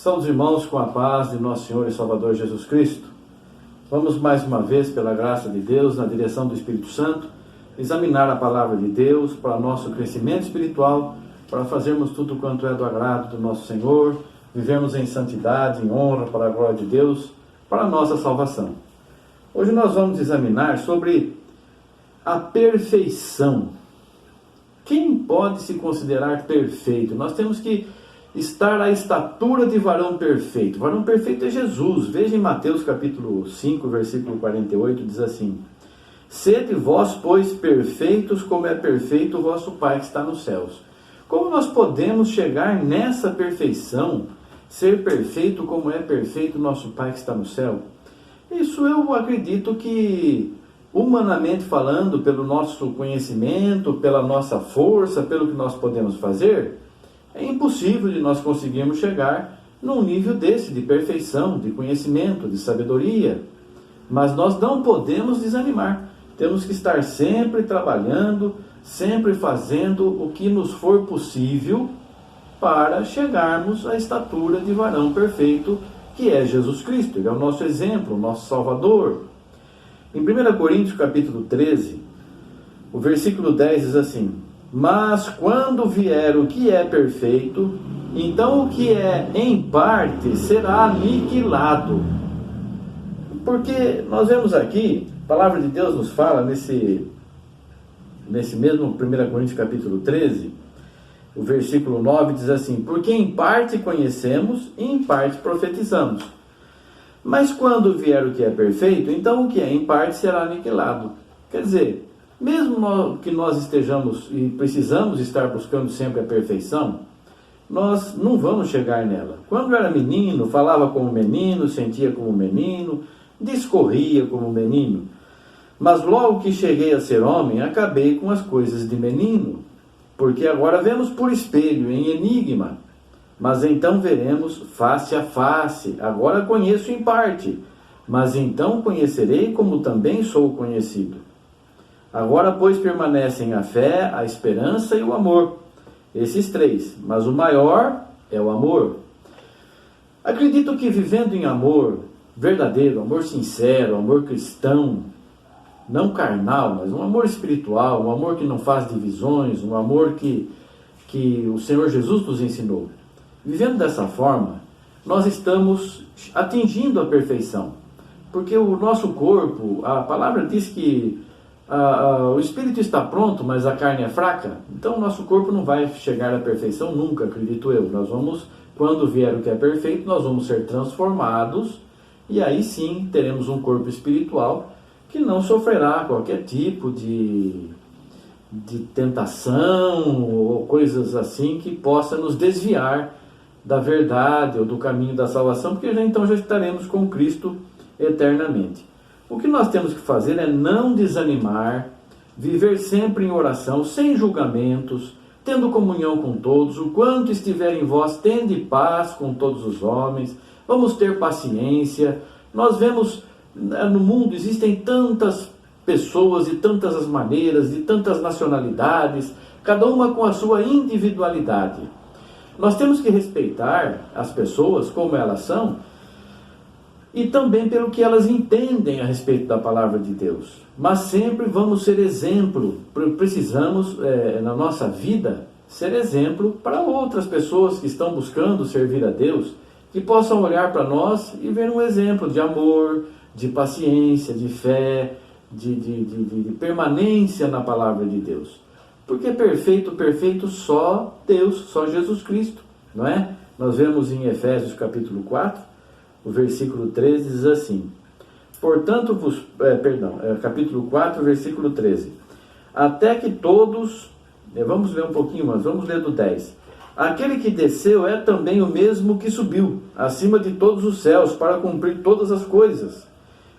Saúde, irmãos, com a paz de nosso Senhor e Salvador Jesus Cristo. Vamos mais uma vez, pela graça de Deus, na direção do Espírito Santo, examinar a palavra de Deus para nosso crescimento espiritual, para fazermos tudo quanto é do agrado do nosso Senhor, vivermos em santidade, em honra, para a glória de Deus, para a nossa salvação. Hoje nós vamos examinar sobre a perfeição. Quem pode se considerar perfeito? Nós temos que estar à estatura de varão perfeito. Varão perfeito é Jesus. Veja em Mateus capítulo 5, versículo 48, diz assim: Sede vós, pois, perfeitos, como é perfeito o vosso Pai que está nos céus. Como nós podemos chegar nessa perfeição, ser perfeito como é perfeito o nosso Pai que está no céu? Isso eu acredito que, humanamente falando, pelo nosso conhecimento, pela nossa força, pelo que nós podemos fazer, é impossível de nós conseguirmos chegar num nível desse, de perfeição, de conhecimento, de sabedoria. Mas nós não podemos desanimar. Temos que estar sempre trabalhando, sempre fazendo o que nos for possível para chegarmos à estatura de varão perfeito, que é Jesus Cristo. Ele é o nosso exemplo, o nosso Salvador. Em 1 Coríntios capítulo 13, o versículo 10 diz assim: Mas quando vier o que é perfeito, então o que é em parte será aniquilado. Porque nós vemos aqui, a palavra de Deus nos fala nesse mesmo 1 Coríntios capítulo 13, o versículo 9 diz assim: Porque em parte conhecemos e em parte profetizamos. Mas quando vier o que é perfeito, então o que é em parte será aniquilado. Quer dizer, mesmo que nós estejamos e precisamos estar buscando sempre a perfeição, nós não vamos chegar nela. Quando era menino, falava como menino, sentia como menino, discorria como menino. Mas logo que cheguei a ser homem, acabei com as coisas de menino. Porque agora vemos por espelho, em enigma, mas então veremos face a face. Agora conheço em parte, mas então conhecerei como também sou conhecido. Agora, pois, permanecem a fé, a esperança e o amor. Esses três, mas o maior é o amor. Acredito que vivendo em amor verdadeiro, amor sincero, amor cristão, não carnal, mas um amor espiritual, um amor que não faz divisões, um amor que o Senhor Jesus nos ensinou. Vivendo dessa forma, nós estamos atingindo a perfeição. Porque o nosso corpo, a palavra diz que o espírito está pronto, mas a carne é fraca. Então o nosso corpo não vai chegar à perfeição nunca, acredito eu. Nós vamos, quando vier o que é perfeito, nós vamos ser transformados, e aí sim teremos um corpo espiritual que não sofrerá qualquer tipo de tentação ou coisas assim que possa nos desviar da verdade ou do caminho da salvação, porque então já estaremos com Cristo eternamente. O que nós temos que fazer é não desanimar, viver sempre em oração, sem julgamentos, tendo comunhão com todos. O quanto estiver em vós, tende paz com todos os homens. Vamos ter paciência. Nós vemos no mundo existem tantas pessoas de tantas as maneiras, de tantas nacionalidades, cada uma com a sua individualidade. Nós temos que respeitar as pessoas como elas são e também pelo que elas entendem a respeito da palavra de Deus. Mas sempre vamos ser exemplo, precisamos na nossa vida ser exemplo para outras pessoas que estão buscando servir a Deus, que possam olhar para nós e ver um exemplo de amor, de paciência, de fé, de permanência na palavra de Deus. Porque perfeito só Deus, só Jesus Cristo, não é? Nós vemos em Efésios capítulo 4, o versículo 13 diz assim: Portanto capítulo 4, versículo 13. Até que todos, vamos ler um pouquinho, mas vamos ler do 10. Aquele que desceu é também o mesmo que subiu, acima de todos os céus, para cumprir todas as coisas.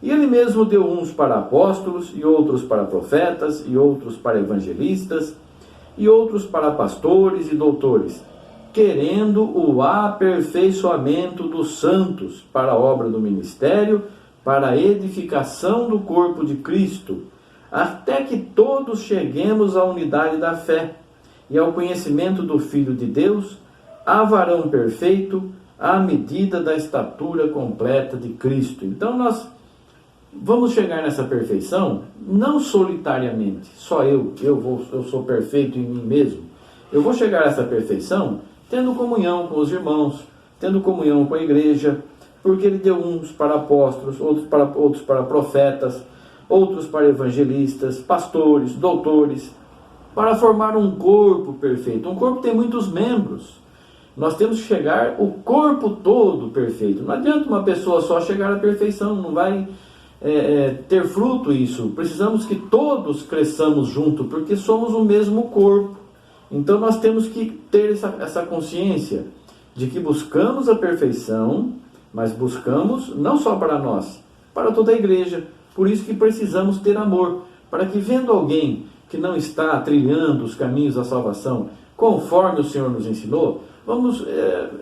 E ele mesmo deu uns para apóstolos, e outros para profetas, e outros para evangelistas, e outros para pastores e doutores, querendo o aperfeiçoamento dos santos para a obra do ministério, para a edificação do corpo de Cristo, até que todos cheguemos à unidade da fé e ao conhecimento do Filho de Deus, a varão perfeito, à medida da estatura completa de Cristo. Então nós vamos chegar nessa perfeição não solitariamente, só eu sou perfeito em mim mesmo. Eu vou chegar a essa perfeição tendo comunhão com os irmãos, tendo comunhão com a igreja, porque ele deu uns para apóstolos, outros para profetas, outros para evangelistas, pastores, doutores, para formar um corpo perfeito. Um corpo tem muitos membros. Nós temos que chegar o corpo todo perfeito. Não adianta uma pessoa só chegar à perfeição, não vai ter fruto isso. Precisamos que todos cresçamos junto, porque somos o mesmo corpo. Então nós temos que ter essa consciência de que buscamos a perfeição, mas buscamos não só para nós, para toda a igreja. Por isso que precisamos ter amor, para que vendo alguém que não está trilhando os caminhos da salvação, conforme o Senhor nos ensinou, vamos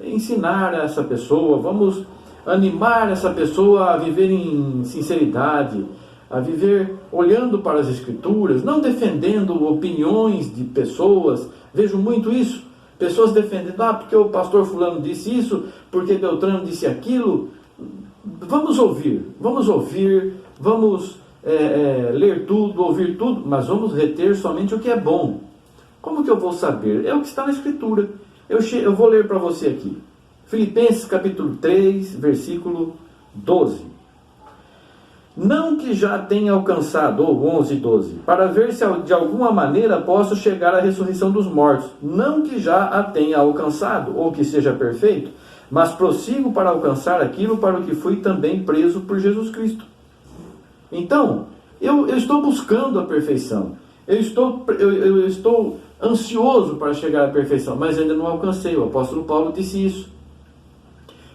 ensinar essa pessoa, vamos animar essa pessoa a viver em sinceridade, a viver olhando para as Escrituras, não defendendo opiniões de pessoas. Vejo muito isso, pessoas defendendo, porque o pastor fulano disse isso, porque Beltrano disse aquilo. Vamos ouvir, vamos ler tudo, ouvir tudo, mas vamos reter somente o que é bom. Como que eu vou saber? É o que está na Escritura. Eu vou ler para você aqui. Filipenses capítulo 3, versículo 12. Não que já tenha alcançado, ou 11, 12, para ver se de alguma maneira posso chegar à ressurreição dos mortos. Não que já a tenha alcançado, ou que seja perfeito, mas prossigo para alcançar aquilo para o que fui também preso por Jesus Cristo. Então, eu estou buscando a perfeição. Eu estou ansioso para chegar à perfeição, mas ainda não alcancei. O apóstolo Paulo disse isso.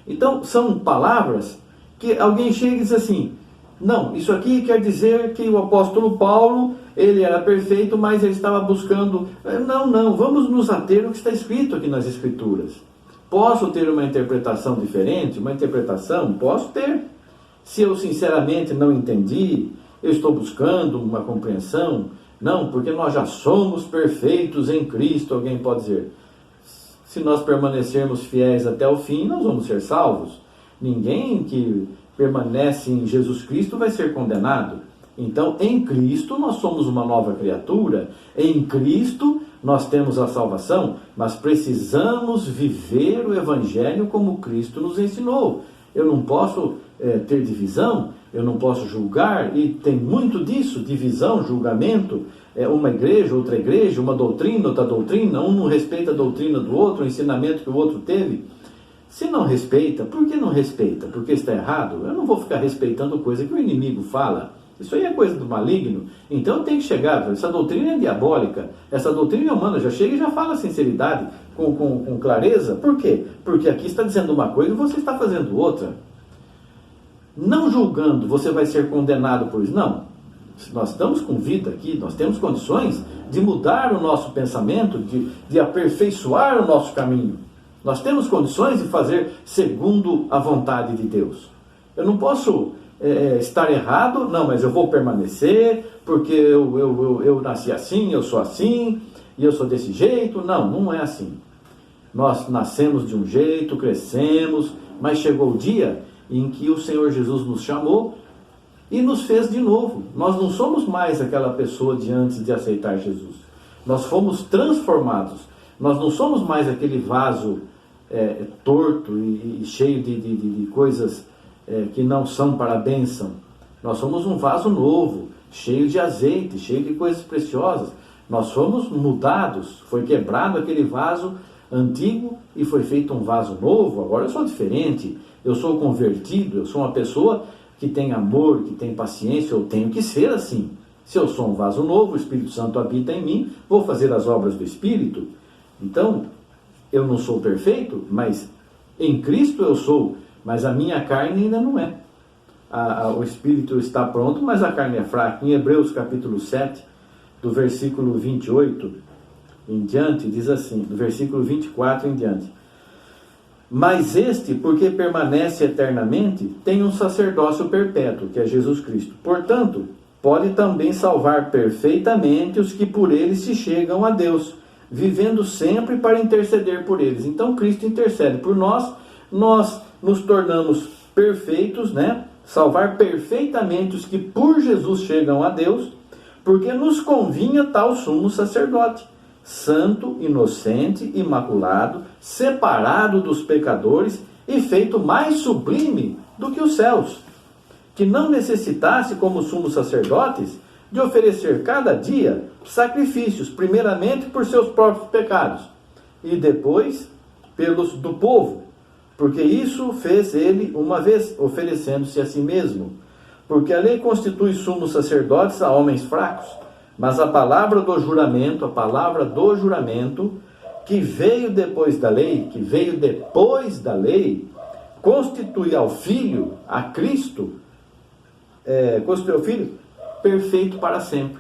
Então, são palavras que alguém chega e diz assim: não, isso aqui quer dizer que o apóstolo Paulo, ele era perfeito, mas ele estava buscando... Não, vamos nos ater ao que está escrito aqui nas Escrituras. Posso ter uma interpretação diferente? Uma interpretação? Posso ter. Se eu sinceramente não entendi, eu estou buscando uma compreensão. Não, porque nós já somos perfeitos em Cristo, alguém pode dizer. Se nós permanecermos fiéis até o fim, nós vamos ser salvos. Ninguém que permanece em Jesus Cristo vai ser condenado. Então, em Cristo nós somos uma nova criatura. Em Cristo nós temos a salvação, mas precisamos viver o Evangelho como Cristo nos ensinou. Eu não posso ter divisão, eu não posso julgar, e tem muito disso, divisão, julgamento, uma igreja, outra igreja, uma doutrina, outra doutrina, um não respeita a doutrina do outro, o ensinamento que o outro teve. Se não respeita, por que não respeita? Porque está errado? Eu não vou ficar respeitando coisa que o inimigo fala. Isso aí é coisa do maligno. Então eu tenho que chegar, essa doutrina é diabólica, essa doutrina é humana, já chega e já fala a sinceridade, com clareza. Por quê? Porque aqui está dizendo uma coisa e você está fazendo outra. Não julgando, você vai ser condenado por isso. Não. Nós estamos com vida aqui, nós temos condições de mudar o nosso pensamento, de aperfeiçoar o nosso caminho. Nós temos condições de fazer segundo a vontade de Deus. Eu não posso estar errado, não, mas eu vou permanecer, porque eu nasci assim, eu sou assim, e eu sou desse jeito. Não, não é assim. Nós nascemos de um jeito, crescemos, mas chegou o dia em que o Senhor Jesus nos chamou e nos fez de novo. Nós não somos mais aquela pessoa de antes de aceitar Jesus. Nós fomos transformados. Nós não somos mais aquele vaso torto e cheio de coisas que não são para a bênção. Nós somos um vaso novo, cheio de azeite, cheio de coisas preciosas. Nós fomos mudados, foi quebrado aquele vaso antigo e foi feito um vaso novo. Agora eu sou diferente, eu sou convertido, eu sou uma pessoa que tem amor, que tem paciência. Eu tenho que ser assim. Se eu sou um vaso novo, o Espírito Santo habita em mim, vou fazer as obras do Espírito. Então, eu não sou perfeito, mas em Cristo eu sou, mas a minha carne ainda não é. O Espírito está pronto, mas a carne é fraca. Em Hebreus capítulo 7, do versículo 28 em diante, diz assim, do versículo 24 em diante: mas este, porque permanece eternamente, tem um sacerdócio perpétuo, que é Jesus Cristo. Portanto, pode também salvar perfeitamente os que por ele se chegam a Deus, vivendo sempre para interceder por eles. Então Cristo intercede por nós nós nos tornamos perfeitos, né? Salvar perfeitamente os que por Jesus chegam a Deus, porque nos convinha tal sumo sacerdote, santo, inocente, imaculado, separado dos pecadores e feito mais sublime do que os céus, que não necessitasse, como sumos sacerdotes, de oferecer cada dia sacrifícios, primeiramente por seus próprios pecados, e depois pelos do povo, porque isso fez ele uma vez, oferecendo-se a si mesmo. Porque a lei constitui sumos sacerdotes a homens fracos, mas a palavra do juramento, que veio depois da lei, constitui ao Filho, a Cristo, constitui ao Filho perfeito para sempre.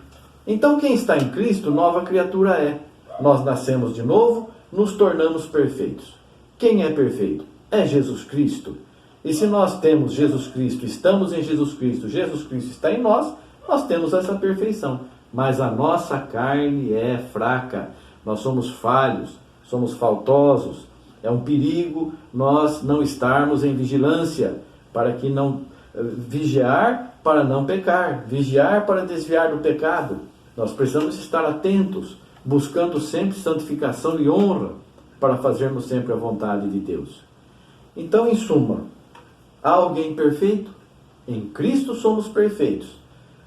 Então quem está em Cristo, nova criatura é. Nós nascemos de novo, nos tornamos perfeitos. Quem é perfeito? É Jesus Cristo. E se nós temos Jesus Cristo, estamos em Jesus Cristo está em nós, nós temos essa perfeição. Mas a nossa carne é fraca, nós somos falhos, somos faltosos. É um perigo nós não estarmos em vigilância, para que não vigiar para não pecar, vigiar para desviar do pecado. Nós precisamos estar atentos, buscando sempre santificação e honra, para fazermos sempre a vontade de Deus. Então, em suma, há alguém perfeito? Em Cristo somos perfeitos,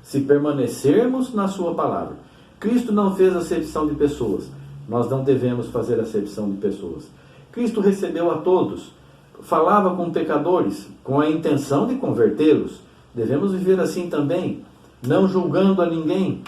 se permanecermos na sua palavra. Cristo não fez acepção de pessoas, nós não devemos fazer acepção de pessoas. Cristo recebeu a todos, falava com pecadores, com a intenção de convertê-los. Devemos viver assim também, não julgando a ninguém,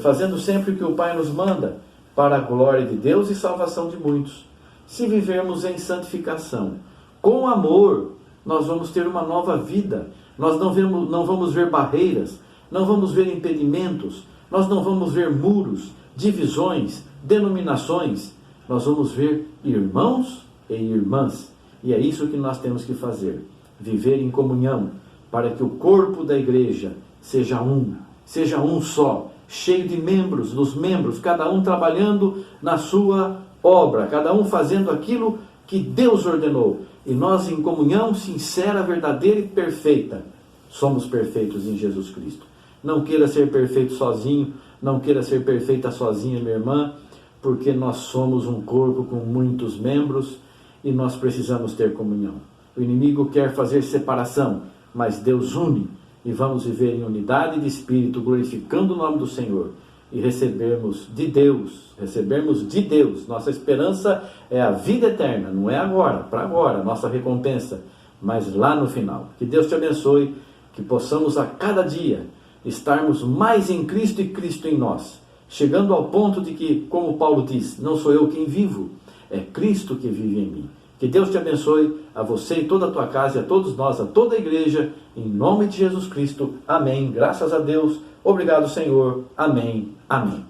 fazendo sempre o que o Pai nos manda, para a glória de Deus e salvação de muitos. Se vivermos em santificação, com amor, nós vamos ter uma nova vida. Nós não vamos ver barreiras, não vamos ver impedimentos, nós não vamos ver muros, divisões, denominações. Nós vamos ver irmãos e irmãs. E é isso que nós temos que fazer. Viver em comunhão, para que o corpo da igreja seja um só, cheio de membros, dos membros, cada um trabalhando na sua obra, cada um fazendo aquilo que Deus ordenou. E nós, em comunhão sincera, verdadeira e perfeita, somos perfeitos em Jesus Cristo. Não queira ser perfeito sozinho, não queira ser perfeita sozinha, minha irmã, porque nós somos um corpo com muitos membros e nós precisamos ter comunhão. O inimigo quer fazer separação, mas Deus une, e vamos viver em unidade de espírito, glorificando o nome do Senhor, e recebermos de Deus. Nossa esperança é a vida eterna, não é agora, para agora, nossa recompensa, mas lá no final. Que Deus te abençoe, que possamos a cada dia estarmos mais em Cristo e Cristo em nós, chegando ao ponto de que, como Paulo diz, não sou eu quem vivo, é Cristo que vive em mim. Que Deus te abençoe, a você e toda a tua casa, e a todos nós, a toda a igreja, em nome de Jesus Cristo. Amém. Graças a Deus. Obrigado, Senhor. Amém. Amém.